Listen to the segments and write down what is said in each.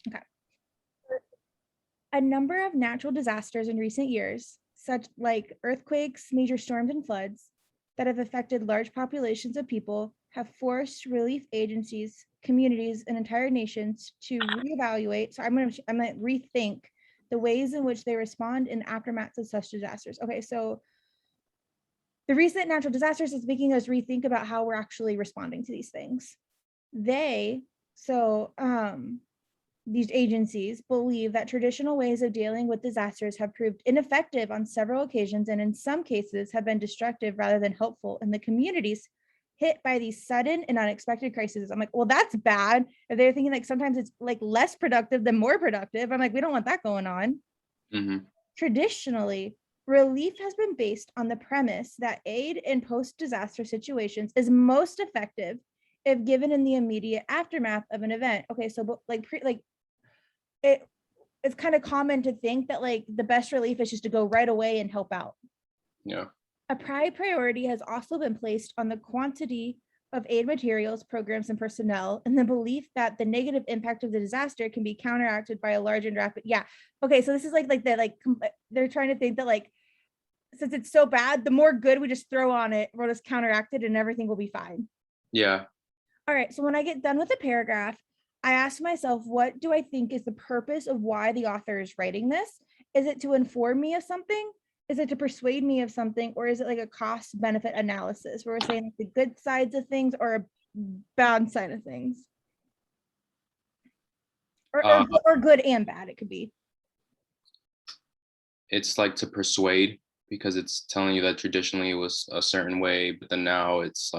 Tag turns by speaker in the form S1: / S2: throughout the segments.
S1: Okay. A number of natural disasters in recent years, such like earthquakes, major storms, and floods that have affected large populations of people, have forced relief agencies, communities, and entire nations to reevaluate. So I'm gonna rethink the ways in which they respond in aftermath of such disasters. Okay, so the recent natural disasters is making us rethink about how we're actually responding to these things. They so these agencies believe that traditional ways of dealing with disasters have proved ineffective on several occasions and in some cases have been destructive rather than helpful in the communities hit by these sudden and unexpected crises. I'm like, well, that's bad. If they're thinking like sometimes it's like less productive than more productive, I'm like, we don't want that going on.
S2: Mm-hmm.
S1: Traditionally, relief has been based on the premise that aid in post-disaster situations is most effective if given in the immediate aftermath of an event. Okay, so like it's kind of common to think that like the best relief is just to go right away and help out.
S2: Yeah.
S1: A priority has also been placed on the quantity of aid materials, programs, and personnel, and the belief that the negative impact of the disaster can be counteracted by a large and rapid. Yeah. Okay. So this is like they're trying to think that like since it's so bad, the more good we just throw on it, we'll just counteract it, and everything will be fine.
S2: Yeah.
S1: All right. So when I get done with the paragraph, I ask myself, what do I think is the purpose of why the author is writing this? Is it to inform me of something? Is it to persuade me of something? Or is it like a cost benefit analysis where we're saying like the good sides of things or a bad side of things? Or,
S2: Uh,
S1: or, or good and bad, it could be.
S2: it's like to persuade because it's telling you that traditionally it was a certain way, but then now it's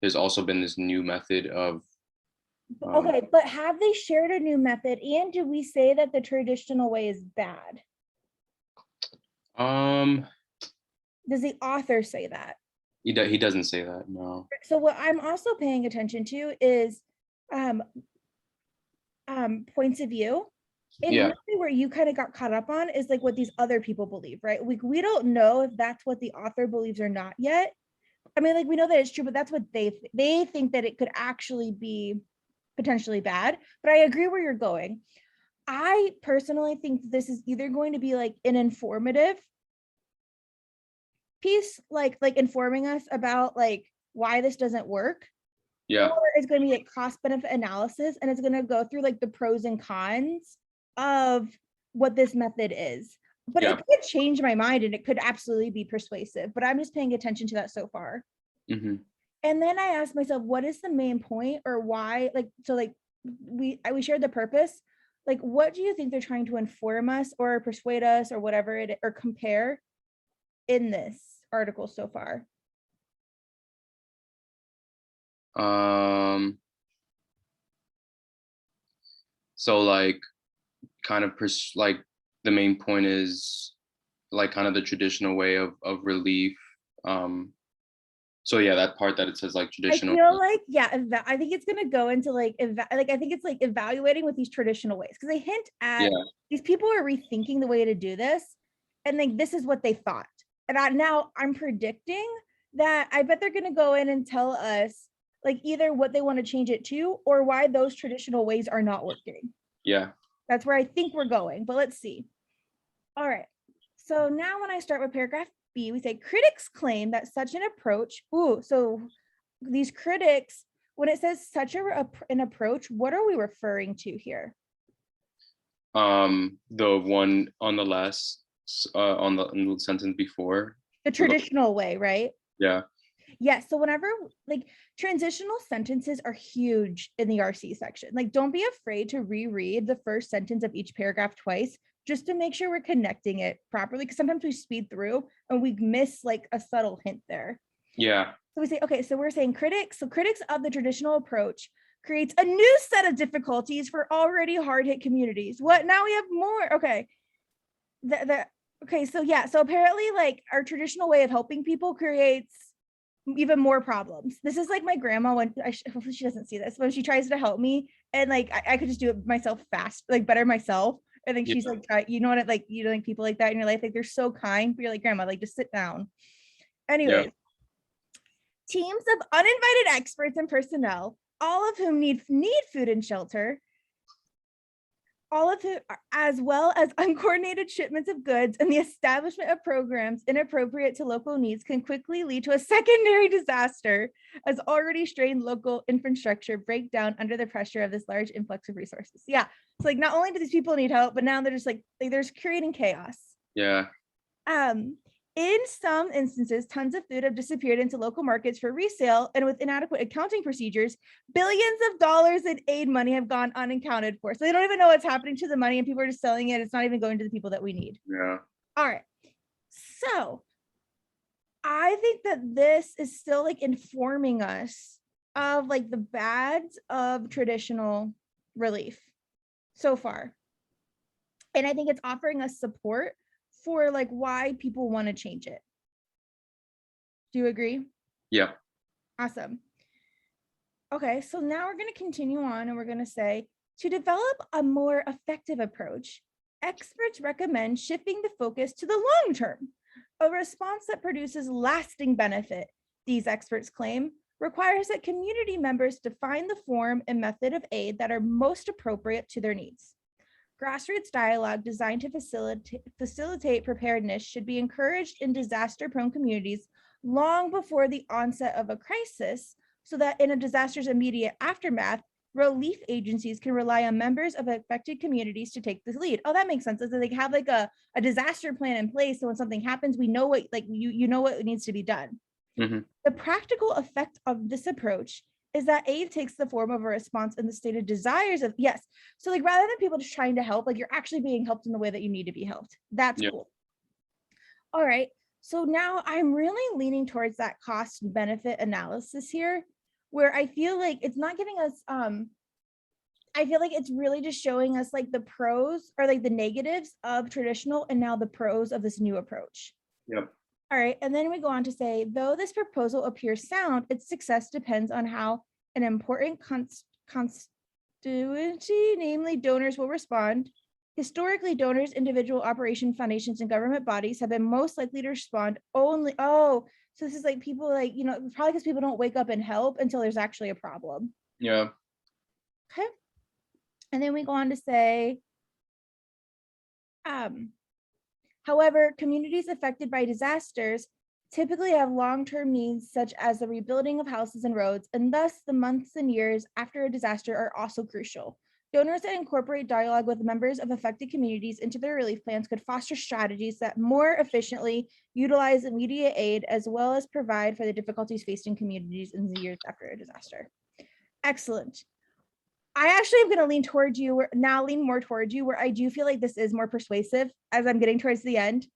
S2: there's also been this new method of
S1: Okay, but have they shared a new method? And do we say that the traditional way is bad?
S2: um
S1: Does the author say that?
S2: he doesn't say that, no.
S1: So what I'm also paying attention to is um, points of view. And
S2: Yeah.
S1: really where you kind of got caught up on is like what these other people believe, right? We don't know if that's what the author believes or not yet. I mean, like we know that it's true, but that's what they think that it could actually be potentially bad. But I agree where you're going. I personally think this is either going to be like an informative piece, like informing us about like why this doesn't work,
S2: Yeah.
S1: or it's going to be like cost benefit analysis, and it's going to go through like the pros and cons of what this method is. But it
S2: Yeah.
S1: could change my mind and it could absolutely be persuasive, but I'm just paying attention to that so far.
S2: Mm-hmm.
S1: And then I asked myself, what is the main point, or why? Like, so like we shared the purpose. Like, what do you think they're trying to inform us or persuade us or whatever it or compare in this article so far?
S2: um so like kind of like the main point is like kind of the traditional way of relief. um so yeah, that part that it says like
S1: I
S2: traditional.
S1: feel like, yeah, I think it's gonna go into like like I think it's like evaluating with these traditional ways because they hint at
S2: Yeah.
S1: these people are rethinking the way to do this, and like this is what they thought. And now I'm predicting that I bet they're gonna go in and tell us like either what they want to change it to or why those traditional ways are not working.
S2: Yeah.
S1: That's where I think we're going, but let's see. All right. So now when I start with paragraph B, we say critics claim that such an approach, so these critics, when it says such an approach, what are we referring to here?
S2: The one on the last on the sentence before.
S1: The
S2: So
S1: traditional way, right?
S2: yeah.
S1: Yes. So whenever like transitional sentences are huge in the RC section, like don't be afraid to reread the first sentence of each paragraph twice just to make sure we're connecting it properly. Because sometimes we speed through and we miss like a subtle hint there.
S2: Yeah.
S1: So we say, okay, so we're saying critics. So critics of the traditional approach creates a new set of difficulties for already hard hit communities. What? Now we have more. Okay. Okay. So yeah. So apparently, like our traditional way of helping people creates even more problems. This is like my grandma when hopefully she doesn't see this when she tries to help me and like I could just do it myself fast, like better myself. I think she's
S2: Yeah.
S1: like, you know what? Like you know, like people like that in your life, like they're so kind, but you're like, grandma, like just sit down.
S2: Yeah.
S1: Anyways, teams of uninvited experts and personnel, all of whom need food and shelter, all of it, as well as uncoordinated shipments of goods and the establishment of programs inappropriate to local needs, can quickly lead to a secondary disaster as already strained local infrastructure break down under the pressure of this large influx of resources. Yeah. So like not only do these people need help, but now they're just like they're creating chaos.
S2: Yeah.
S1: In some instances, tons of food have disappeared into local markets for resale, and with inadequate accounting procedures, billions of dollars in aid money have gone unaccounted for. So they don't even know what's happening to the money, and people are just selling it. It's not even going to the people that we need.
S2: Yeah.
S1: All right. So I think that this is still like informing us of like the bads of traditional relief so far. And I think it's offering us support for like why people want to change it. Do you agree?
S2: Yeah.
S1: Awesome. Okay, so now we're going to continue on and we're going to say, to develop a more effective approach, experts recommend shifting the focus to the long term. A response that produces lasting benefit, these experts claim, requires that community members define the form and method of aid that are most appropriate to their needs. Grassroots dialogue designed to facilitate preparedness should be encouraged in disaster-prone communities long before the onset of a crisis, so that in a disaster's immediate aftermath, relief agencies can rely on members of affected communities to take the lead. Oh, that makes sense. So they have like a disaster plan in place, so when something happens, we know what, like you know what needs to be done.
S2: Mm-hmm.
S1: The practical effect of this approach is that aid takes the form of a response in the stated desires of, yes. So like rather than people just trying to help, like you're actually being helped in the way that you need to be helped. That's
S2: Yeah.
S1: cool. All right. So now I'm really leaning towards that cost benefit analysis here, where I feel like it's not giving us, I feel like it's really just showing us like the pros or like the negatives of traditional and now the pros of this new approach.
S2: Yep.
S1: All right, and then we go on to say, though this proposal appears sound, its success depends on how an important constituency, namely donors, will respond. Historically, donors, individual operation foundations, and government bodies have been most likely to respond only, so this is like people like, probably because people don't wake up and help until there's actually a problem.
S2: Yeah.
S1: Okay. And then we go on to say, however, communities affected by disasters typically have long-term needs such as the rebuilding of houses and roads, and thus the months and years after a disaster are also crucial. Donors that incorporate dialogue with members of affected communities into their relief plans could foster strategies that more efficiently utilize immediate aid, as well as provide for the difficulties faced in communities in the years after a disaster. Excellent. I actually am going to lean towards you, lean more towards you, where I do feel like this is more persuasive as I'm getting towards the end,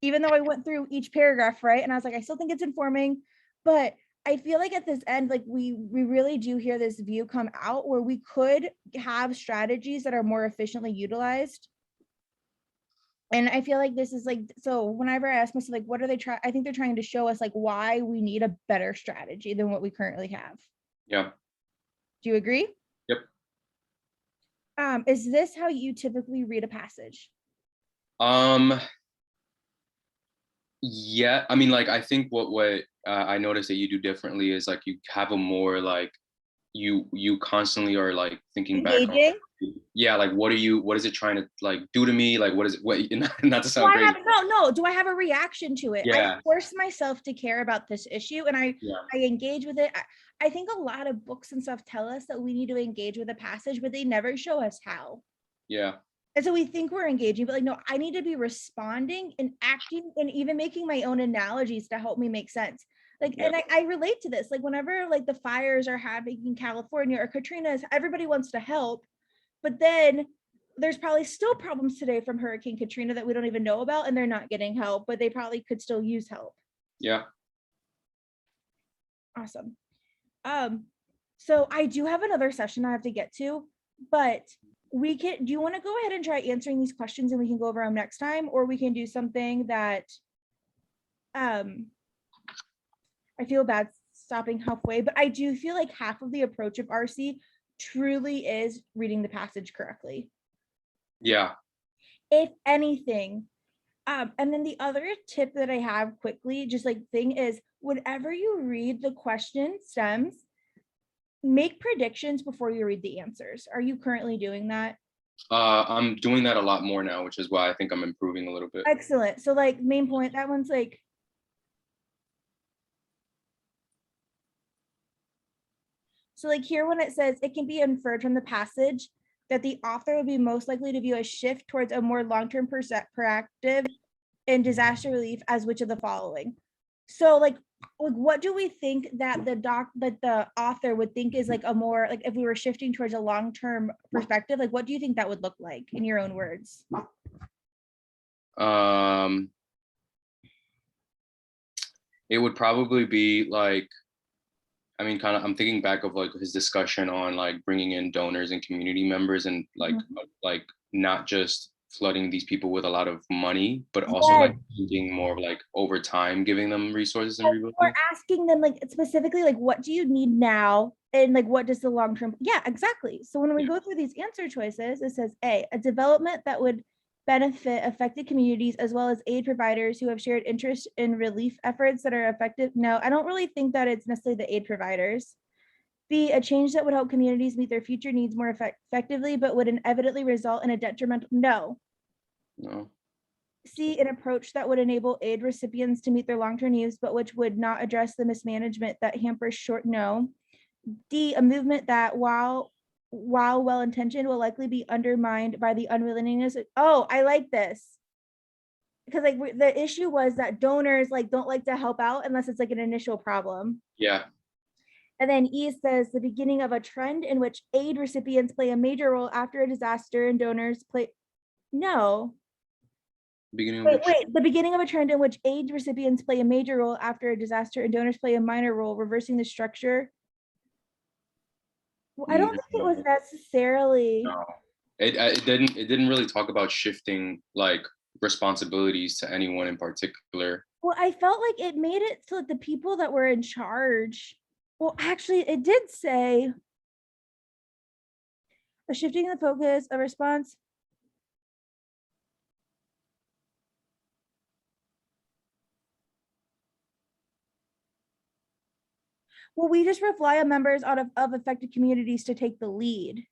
S1: even though I went through each paragraph, right? And I was like, I still think it's informing, but I feel like at this end, like we really do hear this view come out where we could have strategies that are more efficiently utilized. And I feel like this is like, so whenever I ask myself, like, what are they trying? I think they're trying to show us like why we need a better strategy than what we currently have.
S2: Yeah.
S1: Do you agree?
S2: Yep.
S1: Is this how you typically read a passage?
S2: Yeah, I mean, like, I think what I noticed that you do differently is like you have a more like you constantly are like thinking back on,
S1: Engaging?
S2: yeah, like what is it trying to like do to me, like what is it, what not to
S1: Do
S2: sound
S1: I
S2: crazy.
S1: have no? Do I have a reaction to it? I
S2: Yeah.
S1: force myself to care about this issue, and I
S2: Yeah.
S1: engage with it. I think a lot of books and stuff tell us that we need to engage with a passage, but they never show us how.
S2: Yeah.
S1: And so we think we're engaging, but like, no, I need to be responding and acting and even making my own analogies to help me make sense. Like,
S2: Yeah.
S1: and I relate to this. Like, whenever like the fires are happening in California or Katrina's, everybody wants to help, but then there's probably still problems today from Hurricane Katrina that we don't even know about, and they're not getting help, but they probably could still use help.
S2: Yeah.
S1: Awesome. So I do have another session I have to get to, but do you want to go ahead and try answering these questions and we can go over them next time, or we can do something that, I feel bad stopping halfway, but I do feel like half of the approach of RC truly is reading the passage correctly.
S2: Yeah.
S1: If anything, and then the other tip that I have quickly, just like thing is, whenever you read the question stems, make predictions before you read the answers. Are you currently doing that?
S2: I'm doing that a lot more now, which is why I think I'm improving a little bit.
S1: Excellent. So like main point, that one's like, so like here when it says it can be inferred from the passage that the author would be most likely to view a shift towards a more long-term proactive in disaster relief as which of the following. So like what do we think that the author would think is like a more, like if we were shifting towards a long-term perspective, like what do you think that would look like in your own words?
S2: It would probably be like, I mean, kind of, I'm thinking back of like his discussion on like bringing in donors and community members and like not just flooding these people with a lot of money, but also
S1: Yes.
S2: like thinking more of like over time, giving them resources and
S1: Or
S2: rebuilding.
S1: asking them like specifically like what do you need now and like what does the long term, yeah, exactly. So when we
S2: Yeah.
S1: go through these answer choices, it says a development that would benefit affected communities as well as aid providers who have shared interest in relief efforts that are effective. No, I don't really think that it's necessarily the aid providers. B, a change that would help communities meet their future needs more effectively but would inevitably result in a detrimental. No.
S2: No.
S1: C, an approach that would enable aid recipients to meet their long-term needs, but which would not address the mismanagement that hampers short. No. D, a movement that while well-intentioned will likely be undermined by the unwillingness. Oh, I like this. Because like the issue was that donors like don't like to help out unless it's like an initial problem.
S2: Yeah.
S1: And then E says the beginning of a trend in which aid recipients play a major role after a disaster and donors play. No.
S2: Beginning of which.
S1: Wait. The beginning of a trend in which aid recipients play a major role after a disaster and donors play a minor role, reversing the structure. Well, I don't think it was
S2: No.
S1: necessarily.
S2: No. It didn't really talk about shifting like responsibilities to anyone in particular.
S1: Well, I felt like it made it so that the people that were in charge. Well, actually, it did say a shifting the focus, a response. Well, we just rely on members out of affected communities to take the lead.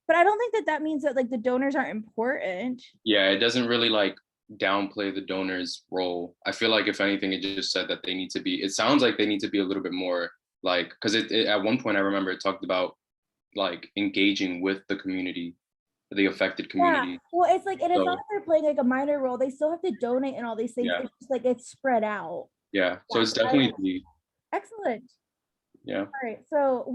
S1: But I don't think that that means that like the donors aren't important.
S2: Yeah, it doesn't really like downplay the donor's role. I feel like if anything, it just said that they need to be. It sounds like they need to be a little bit more like, because it at one point I remember it talked about like engaging with the community, the affected
S1: Yeah.
S2: community.
S1: Well, it's like it is not
S2: So
S1: that they're playing like a minor role. They still have to donate and all these things.
S2: yeah,
S1: It's just like it's spread out.
S2: yeah. So
S1: Yeah.
S2: it's definitely the
S1: Excellent.
S2: yeah.
S1: All right. So we